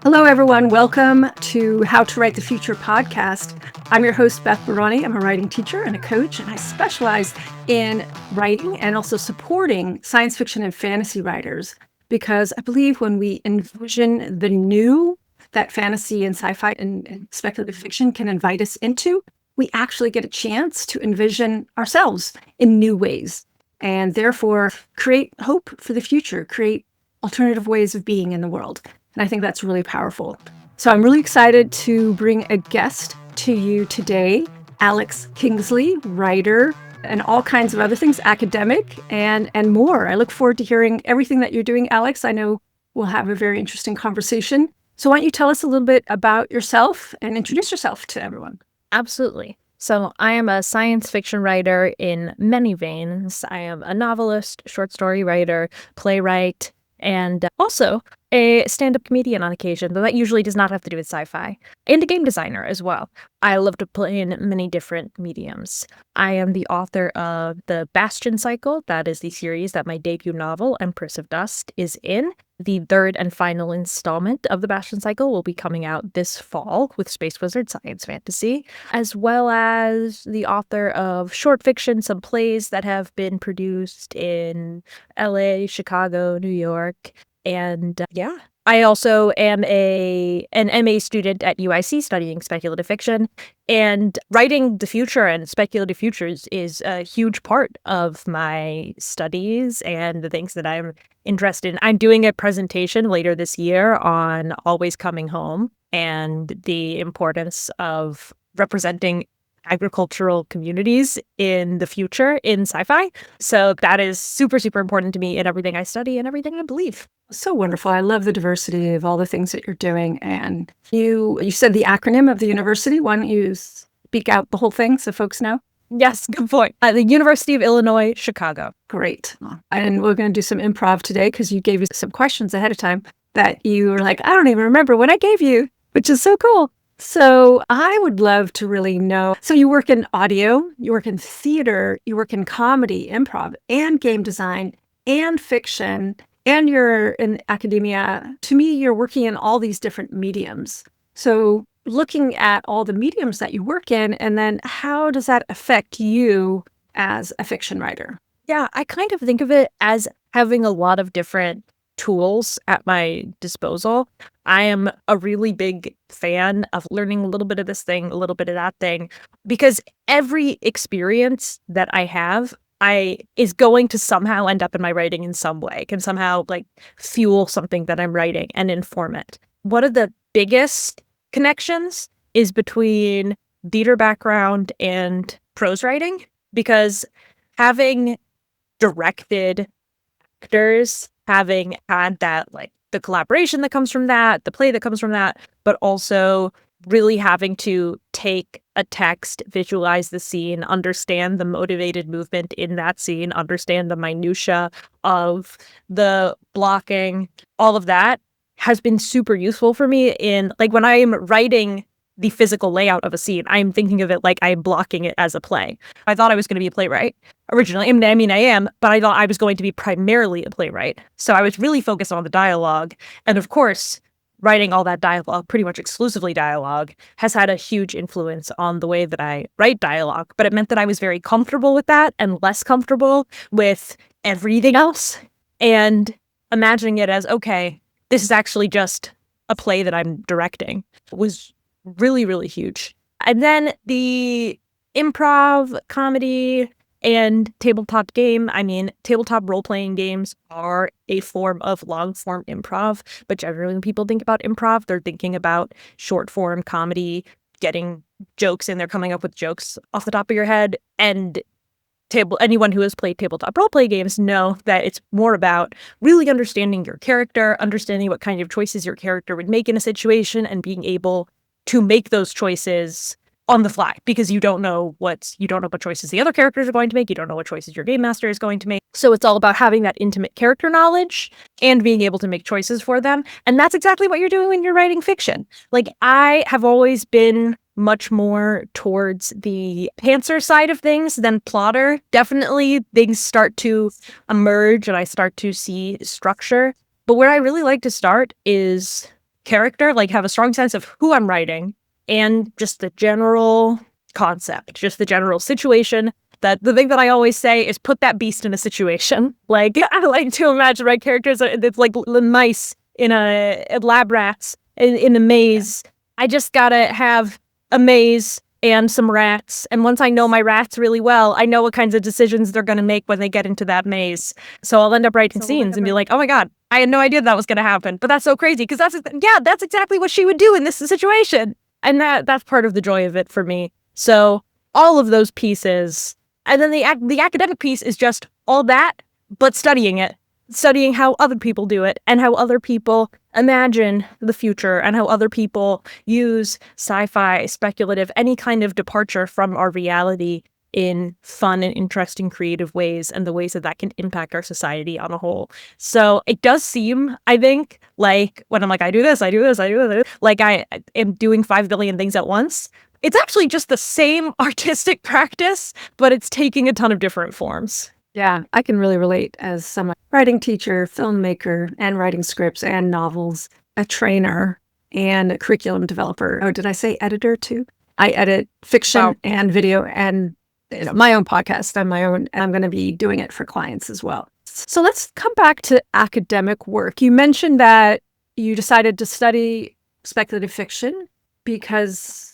Hello, everyone. Welcome to How to Write the Future podcast. I'm your host, Beth Barany. I'm a writing teacher and a coach, and I specialize in writing and also supporting science fiction and fantasy writers because I believe when we envision the new that fantasy and sci-fi and speculative fiction can invite us into, we actually get a chance to envision ourselves in new ways and therefore create hope for the future, create alternative ways of being in the world. And I think that's really powerful. So I'm really excited to bring a guest to you today, Alex Kingsley, writer, and all kinds of other things, academic and more. I look forward to hearing everything that you're doing, Alex. I know we'll have a very interesting conversation. So why don't you tell us a little bit about yourself and introduce yourself to everyone? Absolutely. So I am a science fiction writer in many veins. I am a novelist, short story writer, playwright, and also a stand-up comedian on occasion, though that usually does not have to do with sci-fi, and a game designer as well. I love to play in many different mediums. I am the author of the Bastion Cycle. That is the series that my debut novel, Empress of Dust, is in. The third and final installment of the Bastion Cycle will be coming out this fall with Space Wizard Science Fantasy, as well as the author of short fiction, some plays that have been produced in LA, Chicago, New York, and I also am an MA student at UIC studying speculative fiction, and writing the future and speculative futures is a huge part of my studies and the things that I'm interested in. I'm doing a presentation later this year on Always Coming Home and the importance of representing agricultural communities in the future in sci-fi. So that is super, super important to me in everything I study and everything I believe. So wonderful. I love the diversity of all the things that you're doing. And you said the acronym of the university. Why don't you speak out the whole thing so folks know? Yes, good point. The University of Illinois, Chicago. Great. And we're going to do some improv today because you gave us some questions ahead of time that you were like, I don't even remember what I gave you, which is so cool. So I would love to really know. So you work in audio, you work in theater, you work in comedy, improv, and game design, and fiction, and you're in academia. To me, you're working in all these different mediums. So looking at all the mediums that you work in, and then how does that affect you as a fiction writer? Yeah, I kind of think of it as having a lot of different tools at my disposal. I am a really big fan of learning a little bit of this thing, a little bit of that thing, because every experience that I have is going to somehow end up in my writing in some way, can somehow fuel something that I'm writing and inform it. One of the biggest connections is between theater background and prose writing, because having directed actors, having had that, the collaboration that comes from that, the play that comes from that, but also really having to take a text, visualize the scene, understand the motivated movement in that scene, understand the minutia of the blocking, all of that has been super useful for me in, when I am writing the physical layout of a scene, I'm thinking of it like I'm blocking it as a play. I thought I was going to be a playwright originally. I mean, I am, but I thought I was going to be primarily a playwright. So I was really focused on the dialogue. And of course, writing all that dialogue, pretty much exclusively dialogue, has had a huge influence on the way that I write dialogue. But it meant that I was very comfortable with that and less comfortable with everything else. And imagining it as, okay, this is actually just a play that I'm directing was really, really huge. And then the improv, comedy, and tabletop role-playing games are a form of long-form improv, but generally when people think about improv, they're thinking about short-form comedy, getting jokes in there, coming up with jokes off the top of your head, and anyone who has played tabletop role-play games know that it's more about really understanding your character, understanding what kind of choices your character would make in a situation, and being able to make those choices on the fly, because you don't know what choices the other characters are going to make. You don't know what choices your game master is going to make. So it's all about having that intimate character knowledge and being able to make choices for them. And that's exactly what you're doing when you're writing fiction. I have always been much more towards the pantser side of things than plotter. Definitely things start to emerge and I start to see structure. But where I really like to start is character, like have a strong sense of who I'm writing and just the general concept, just the general situation. That the thing that I always say is put that beast in a situation. Like, I like to imagine, right, characters, it's like mice in lab rats in a maze. I just gotta have a maze and some rats. And once I know my rats really well, I know what kinds of decisions they're gonna make when they get into that maze. So I'll end up writing scenes and be like, oh my God, I had no idea that was gonna happen. But that's so crazy because that's exactly what she would do in this situation. And that's part of the joy of it for me. So all of those pieces. And then the academic piece is just all that, but studying how other people do it and how other people imagine the future and how other people use sci-fi, speculative, any kind of departure from our reality in fun and interesting, creative ways and the ways that can impact our society on a whole. So it does seem, I think, like when I'm like, I do this, like I am doing 5 billion things at once. It's actually just the same artistic practice, but it's taking a ton of different forms. Yeah, I can really relate as some writing teacher, filmmaker, and writing scripts and novels, a trainer, and a curriculum developer. Oh, did I say editor too? I edit fiction and video and my own podcast and I'm going to be doing it for clients as well. So let's come back to academic work. You mentioned that you decided to study speculative fiction because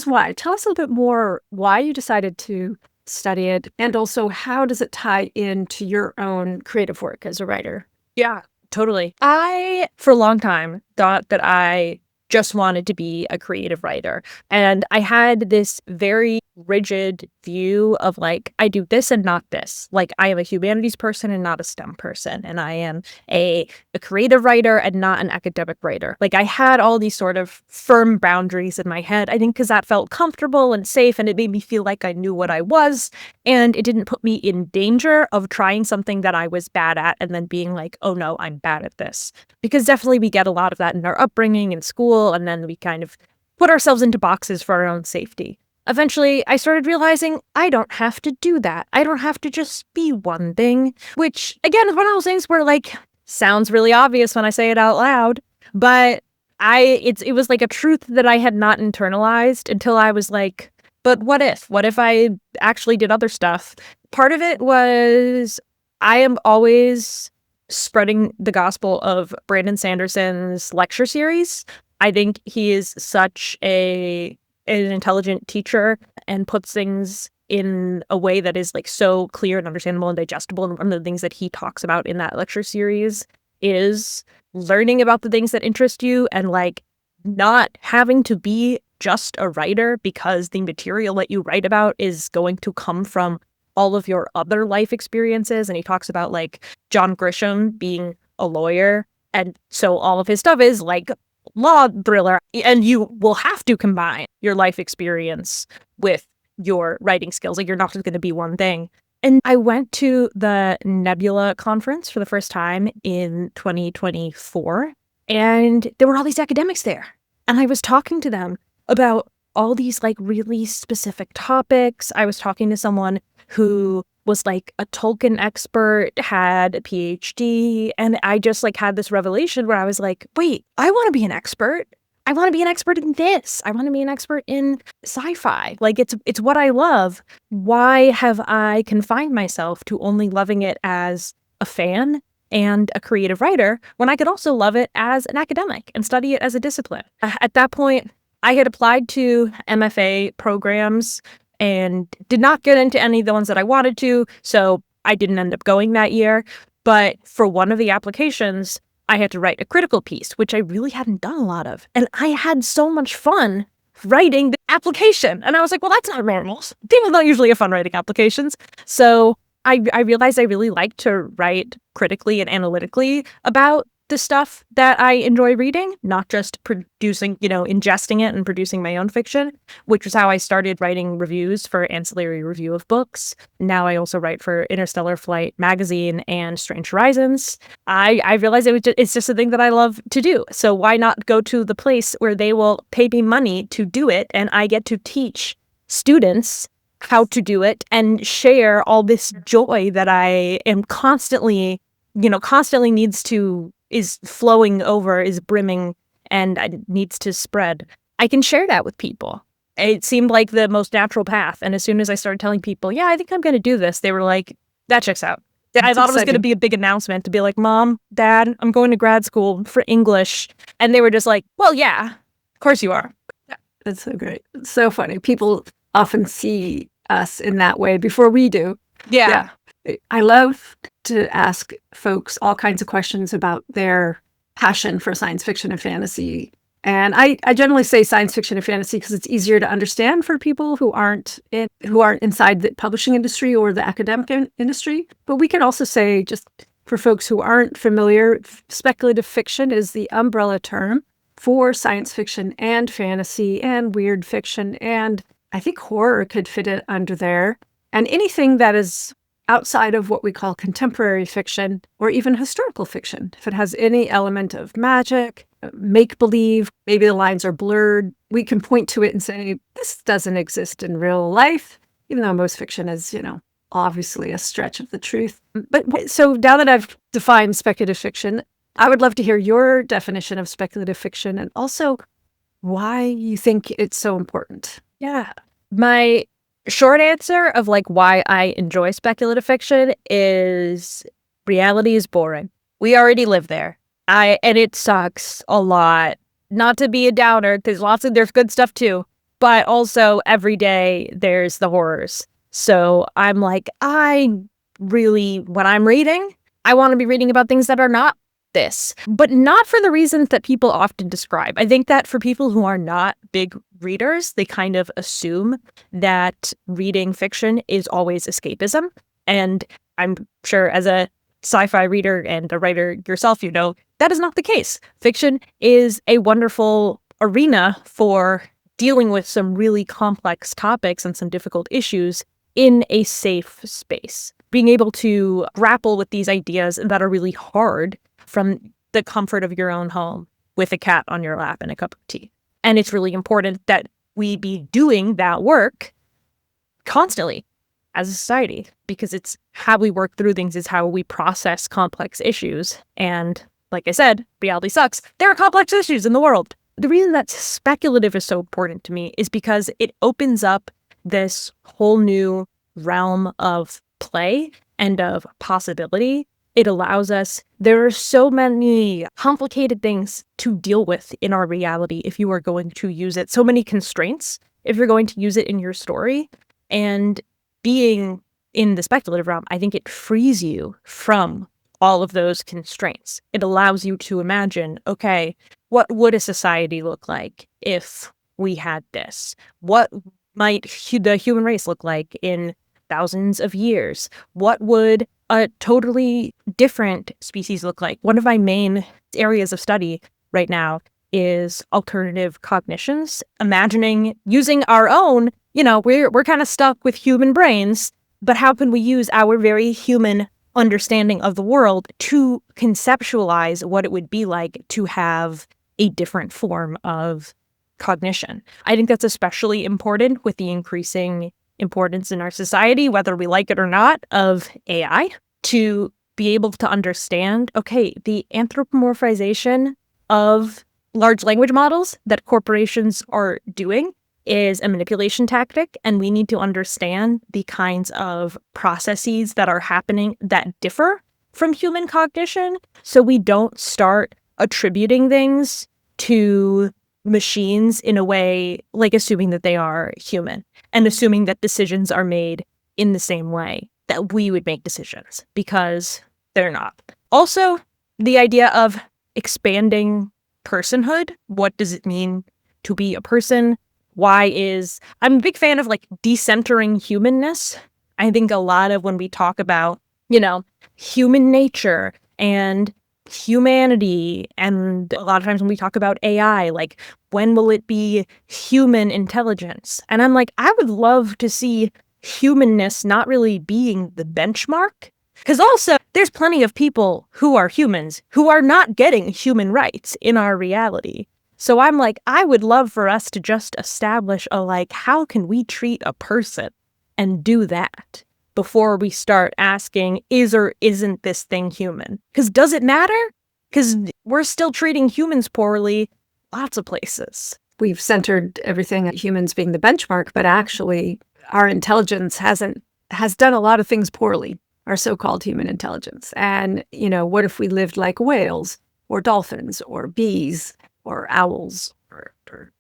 why? Tell us a little bit more why you decided to study it, and also how does it tie into your own creative work as a writer? Yeah, totally. I, for a long time, thought that I just wanted to be a creative writer. And I had this very rigid view of like, I do this and not this. Like, I am a humanities person and not a STEM person. And I am a creative writer and not an academic writer. Like, I had all these sort of firm boundaries in my head, I think because that felt comfortable and safe and it made me feel like I knew what I was. And it didn't put me in danger of trying something that I was bad at and then being like, oh no, I'm bad at this. Because definitely we get a lot of that in our upbringing in school, and then we kind of put ourselves into boxes for our own safety. Eventually, I started realizing I don't have to do that. I don't have to just be one thing, which, again, is one of those things where, like, sounds really obvious when I say it out loud, but it was like a truth that I had not internalized until I was like, but what if? What if I actually did other stuff? Part of it was I am always spreading the gospel of Brandon Sanderson's lecture series. I think he is such an intelligent teacher and puts things in a way that is like so clear and understandable and digestible. And one of the things that he talks about in that lecture series is learning about the things that interest you and like not having to be just a writer because the material that you write about is going to come from all of your other life experiences. And he talks about like John Grisham being a lawyer. And so all of his stuff is like law thriller, and you will have to combine your life experience with your writing skills. Like, you're not just going to be one thing. And I went to the Nebula conference for the first time in 2024, and there were all these academics there. And I was talking to them about all these like really specific topics. I was talking to someone who was like a Tolkien expert, had a PhD, and I just like had this revelation where I was like, wait, I want to be an expert. I want to be an expert in this. I want to be an expert in sci-fi. Like, it's what I love. Why have I confined myself to only loving it as a fan and a creative writer when I could also love it as an academic and study it as a discipline? At that point, I had applied to MFA programs and did not get into any of the ones that I wanted to, so I didn't end up going that year. But for one of the applications, I had to write a critical piece, which I really hadn't done a lot of. And I had so much fun writing the application. And I was like, well, that's not normal. People don't usually have fun writing applications. So I realized I really like to write critically and analytically about the stuff that I enjoy reading, not just producing, ingesting it and producing my own fiction, which was how I started writing reviews for Ancillary Review of Books. Now I also write for Interstellar Flight magazine and Strange Horizons. I realized it's just a thing that I love to do. So why not go to the place where they will pay me money to do it, and I get to teach students how to do it and share all this joy that I am constantly is flowing over, is brimming and it needs to spread, I can share that with people. It seemed like the most natural path. And as soon as I started telling people, yeah, I think I'm going to do this, they were like, that checks out. I thought it was going to be a big announcement to be like, Mom, Dad, I'm going to grad school for English. And they were just like, well, yeah, of course you are. That's so great. It's so funny. People often see us in that way before we do. Yeah. I love to ask folks all kinds of questions about their passion for science fiction and fantasy. And I generally say science fiction and fantasy because it's easier to understand for people who aren't inside the publishing industry or the academic industry. But we can also say, just for folks who aren't familiar, speculative fiction is the umbrella term for science fiction and fantasy and weird fiction. And I think horror could fit it under there. And anything that is outside of what we call contemporary fiction or even historical fiction. If it has any element of magic, make-believe, maybe the lines are blurred, we can point to it and say, this doesn't exist in real life, even though most fiction is, obviously a stretch of the truth. But so now that I've defined speculative fiction, I would love to hear your definition of speculative fiction and also why you think it's so important. Yeah. My short answer of why I enjoy speculative fiction is reality is boring. We already live there. And it sucks a lot. Not to be a downer, because there's good stuff too, but also every day there's the horrors. So I'm like, when I'm reading, I want to be reading about things that are not this, but not for the reasons that people often describe. I think that for people who are not big readers, they kind of assume that reading fiction is always escapism. And I'm sure as a sci-fi reader and a writer yourself, that is not the case. Fiction is a wonderful arena for dealing with some really complex topics and some difficult issues in a safe space. Being able to grapple with these ideas that are really hard from the comfort of your own home with a cat on your lap and a cup of tea. And it's really important that we be doing that work constantly as a society, because it's how we work through things, is how we process complex issues. And like I said, reality sucks. There are complex issues in the world. The reason that speculative is so important to me is because it opens up this whole new realm of play and of possibility. It allows us, there are so many complicated things to deal with in our reality if you are going to use it. So many constraints if you're going to use it in your story. And being in the speculative realm, I think it frees you from all of those constraints. It allows you to imagine, okay, what would a society look like if we had this? What might the human race look like in thousands of years? What would a totally different species look like? One of my main areas of study right now is alternative cognitions, imagining using our own, we're kind of stuck with human brains, but how can we use our very human understanding of the world to conceptualize what it would be like to have a different form of cognition? I think that's especially important with the increasing importance in our society, whether we like it or not, of AI, to be able to understand, okay, the anthropomorphization of large language models that corporations are doing is a manipulation tactic, and we need to understand the kinds of processes that are happening that differ from human cognition, so we don't start attributing things to machines in a way like assuming that they are human and assuming that decisions are made in the same way that we would make decisions, because they're not. Also, the idea of expanding personhood. What does it mean to be a person? I'm a big fan of decentering humanness. I think a lot of when we talk about, human nature and humanity, and a lot of times when we talk about AI, when will it be human intelligence? And I'm like, I would love to see humanness not really being the benchmark. Because also, there's plenty of people who are humans who are not getting human rights in our reality. So I'm like, I would love for us to just establish how can we treat a person and do that before we start asking, is or isn't this thing human? Because does it matter? Because we're still treating humans poorly lots of places. We've centered everything at humans being the benchmark, but actually our intelligence has done a lot of things poorly, our so-called human intelligence. And, what if we lived like whales or dolphins or bees or owls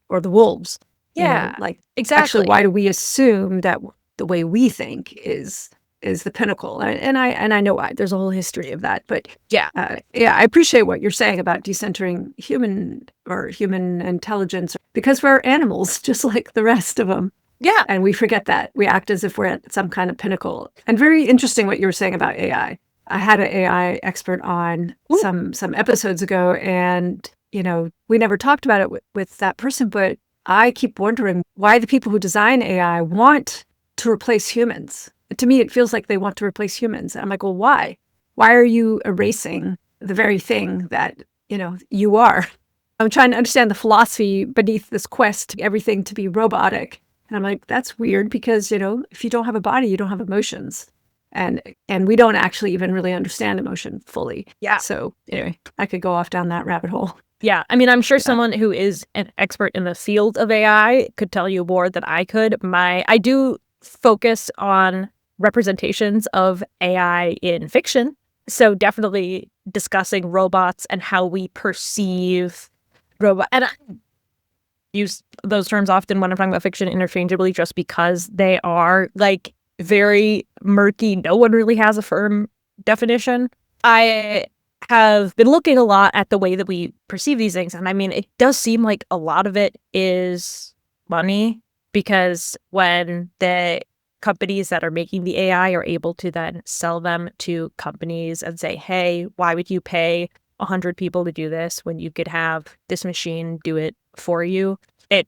or the wolves? Yeah, Like, exactly. actually, why do we assume that the way we think is the pinnacle? And I know why. There's a whole history of that. But I appreciate what you're saying about decentering human intelligence, because we're animals just like the rest of them. Yeah. And we forget that. We act as if we're at some kind of pinnacle. And very interesting what you were saying about AI. I had an AI expert on some episodes ago, and we never talked about it with that person, but I keep wondering why the people who design AI want to replace humans. To me, it feels like they want to replace humans. I'm like, well, why? Why are you erasing the very thing that, you are? I'm trying to understand the philosophy beneath this quest, everything to be robotic. And I'm like, that's weird because, if you don't have a body, you don't have emotions. And we don't actually even really understand emotion fully. Yeah. So anyway, I could go off down that rabbit hole. Yeah. I mean, I'm sure someone who is an expert in the field of AI could tell you more than I could. I do focus on representations of AI in fiction. So definitely discussing robots and how we perceive robot. And I use those terms often when I'm talking about fiction interchangeably, just because they are like very murky. No one really has a firm definition. I have been looking a lot at the way that we perceive these things. And I mean, it does seem like a lot of it is money, because when the companies that are making the AI are able to then sell them to companies and say, hey, why would you pay 100 people to do this when you could have this machine do it for you? It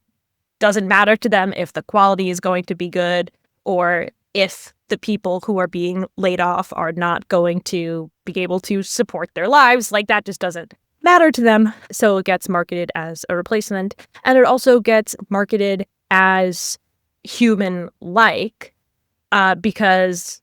doesn't matter to them if the quality is going to be good or if the people who are being laid off are not going to be able to support their lives. Like, that just doesn't matter to them. So it gets marketed as a replacement. And it also gets marketed as human-like because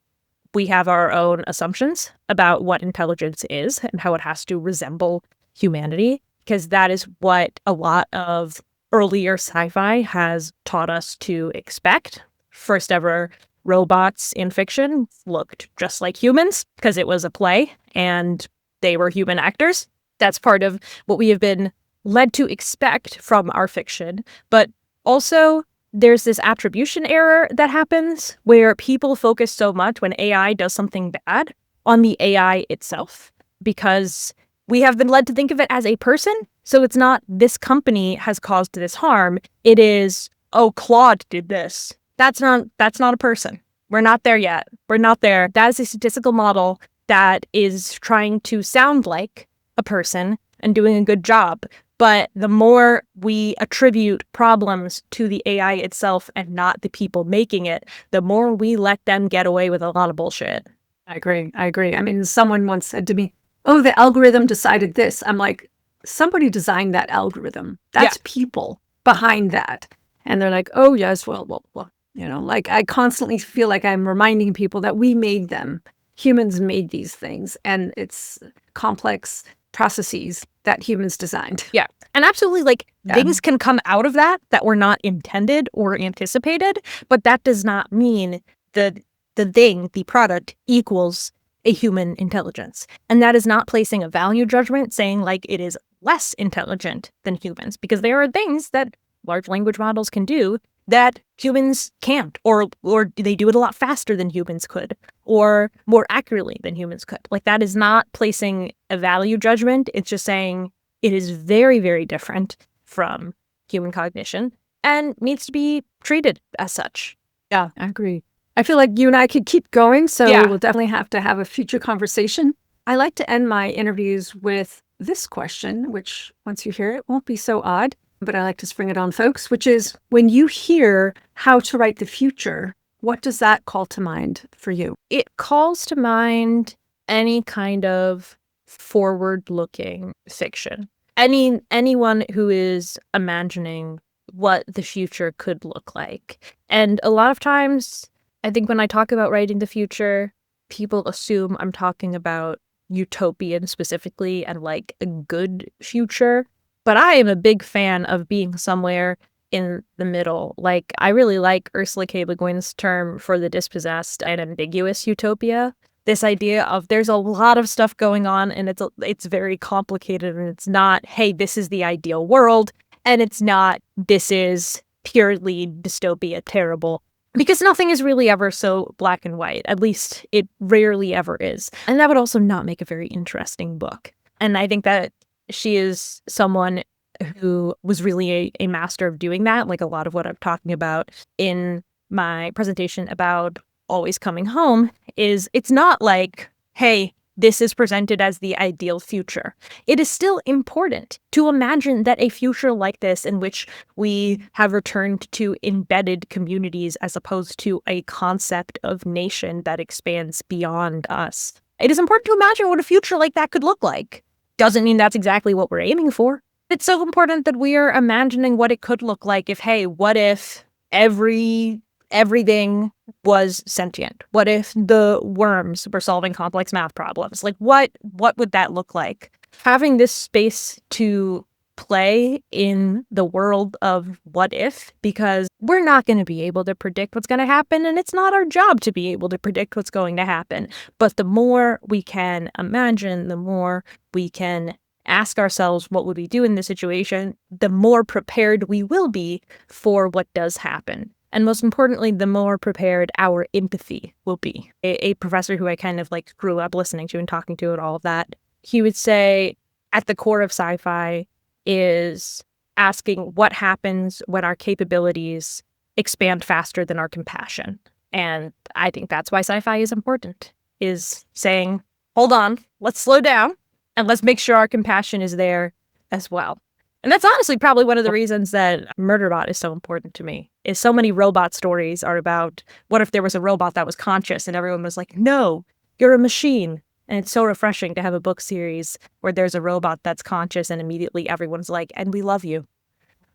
we have our own assumptions about what intelligence is and how it has to resemble humanity, because that is what a lot of earlier sci-fi has taught us to expect. First ever robots in fiction looked just like humans because it was a play and they were human actors. That's part of what we have been led to expect from our fiction. But also, there's this attribution error that happens where people focus so much when AI does something bad on the AI itself, because we have been led to think of it as a person. So it's not this company has caused this harm. It is, oh, Claude did this. That's not a person. We're not there yet. We're not there. That is a statistical model that is trying to sound like a person and doing a good job. But the more we attribute problems to the AI itself and not the people making it, the more we let them get away with a lot of bullshit. I agree. I mean, someone once said to me, oh, the algorithm decided this. I'm like, somebody designed that algorithm. That's people behind that. And they're like, oh, yes, well. Like, I constantly feel like I'm reminding people that we made them. Humans made these things, and it's complex processes that humans designed. Yeah. And absolutely, things can come out of that were not intended or anticipated, but that does not mean the product equals a human intelligence. And that is not placing a value judgment saying it is less intelligent than humans, because there are things that large language models can do that humans can't, or they do it a lot faster than humans could, or more accurately than humans could. That is not placing a value judgment. It's just saying it is very, very different from human cognition and needs to be treated as such. Yeah, I agree. I feel like you and I could keep going, so we'll definitely have to have a future conversation. I like to end my interviews with this question, which once you hear it won't be so odd, but I like to spring it on folks, which is, when you hear how to write the future, what does that call to mind for you? It calls to mind any kind of forward-looking fiction. Anyone who is imagining what the future could look like. And a lot of times, I think when I talk about writing the future, people assume I'm talking about utopian specifically and a good future. But I am a big fan of being somewhere in the middle. Like, I really like Ursula K. Le Guin's term for the dispossessed and ambiguous utopia. This idea of there's a lot of stuff going on and it's very complicated, and it's not, hey, this is the ideal world, and it's not, this is purely dystopia terrible. Because nothing is really ever so black and white. At least it rarely ever is. And that would also not make a very interesting book. And I think that she is someone who was really a master of doing that. Like a lot of what I'm talking about in my presentation about Always Coming Home is, it's not like, hey, this is presented as the ideal future. It is still important to imagine that a future like this, in which we have returned to embedded communities as opposed to a concept of nation that expands beyond us. It is important to imagine what a future like that could look like. Doesn't mean that's exactly what we're aiming for. It's so important that we are imagining what it could look like if, hey, what if everything was sentient? What if the worms were solving complex math problems? Like, what would that look like? Having this space to play in the world of what if, because we're not going to be able to predict what's going to happen, and it's not our job to be able to predict what's going to happen. But the more we can imagine, the more we can ask ourselves what would we do in this situation, the more prepared we will be for what does happen. And most importantly, the more prepared our empathy will be. A professor who I kind of like grew up listening to and talking to and all of that, he would say at the core of sci-fi is asking what happens when our capabilities expand faster than our compassion. And I think that's why sci-fi is important, is saying, hold on, let's slow down and let's make sure our compassion is there as well. And that's honestly probably one of the reasons that Murderbot is so important to me, is so many robot stories are about, what if there was a robot that was conscious and everyone was like, no, you're a machine. And it's so refreshing to have a book series where there's a robot that's conscious and immediately everyone's like, and we love you.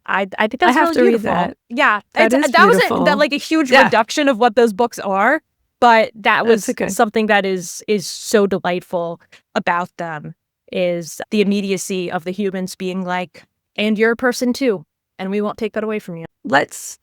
I think that's really beautiful. Read that. Yeah, that was like a huge reduction of what those books are, but that was something that is so delightful about them, is the immediacy of the humans being like, and you're a person too, and we won't take that away from you. Let's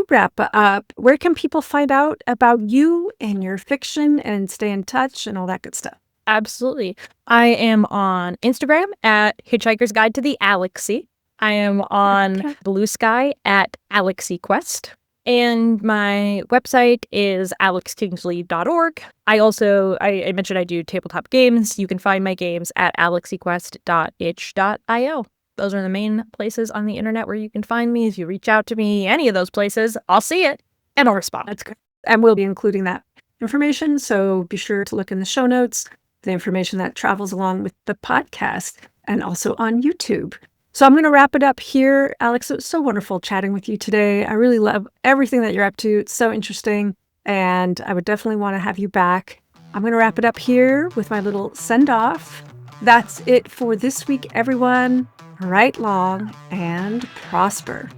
wrap up. Where can people find out about you and your fiction and stay in touch and all that good stuff? Absolutely. I am on Instagram at Hitchhiker's Guide to the Alexy. I am on Blue Sky at AlexyQuest. And my website is alexkingsley.org. I mentioned I do tabletop games. You can find my games at alexyquest.itch.io. Those are the main places on the internet where you can find me. If you reach out to me, any of those places, I'll see it and I'll respond. That's great. And we'll be including that information, so be sure to look in the show notes, the information that travels along with the podcast, and also on YouTube. So I'm going to wrap it up here. Alex, it was so wonderful chatting with you today. I really love everything that you're up to. It's so interesting, and I would definitely want to have you back. I'm going to wrap it up here with my little send-off. That's it for this week, everyone. Write long and prosper.